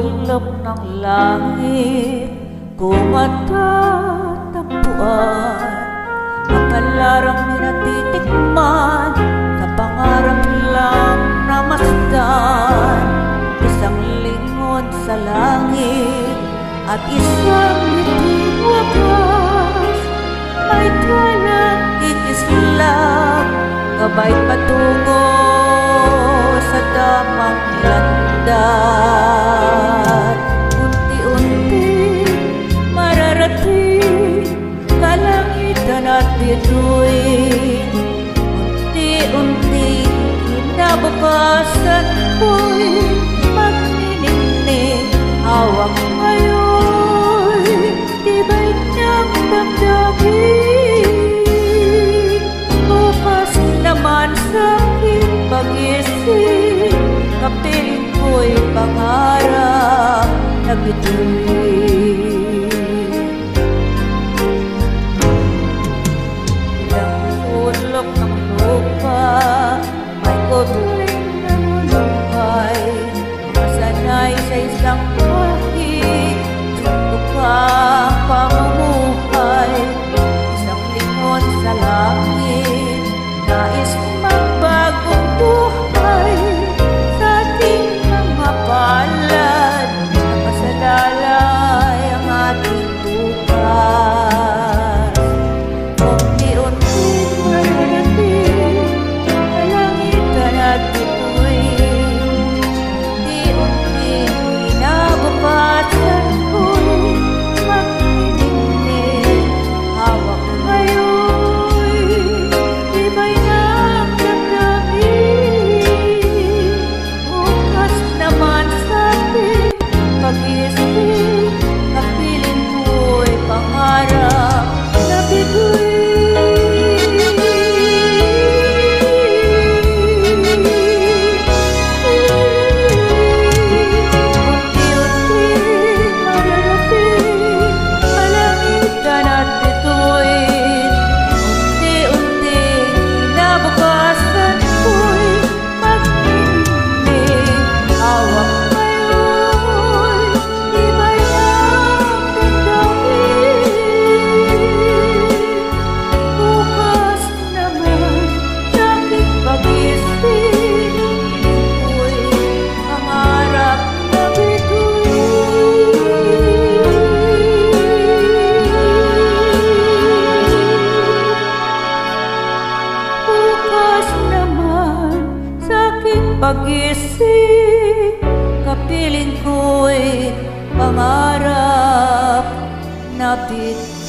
sulok ng langit ko matatagpuan ang kalarang natitikman sa pangarap lang na masdan. Isang lingon sa langit at isang ngiting wakas, may talang ikislap gabay patungo sa damang landas. Unti-unti mararating kalangitan at bituin. Unti-unti kinabukasan ko'y magniningning. Hawak ngayon, tibay niyang damdamin. Bukas naman sa'king pagising, kapiling ko'y pangarap na bituin. Ilang sulok ng lupa, may kutuling na lulupay, masanay sa isang pahig, sundukang pamumuhay. Isang lingon sa langit, nais magbagong buhay sa ating mga palad. Nakasalalay ang ating bukas. Unti-unti mararating kalangitan at bituin. Unti-unti kinabukasan ko'y magniningning. Hawak ngayon, tibay ng damdamin. Bukas naman sa'ting pagising, kapiling ko'y pangarap na bituin. Unti-unti mararating kalangitan at bituin. Unti-unti kinabukasan ko'y magniningning. Hawak ngayon, tibay ng damdamin. Bukas naman sa'king pagising, ko'y pangarap na bituin. Bukas naman sa'king pagising, kapiling ko'y pangarap na bituin.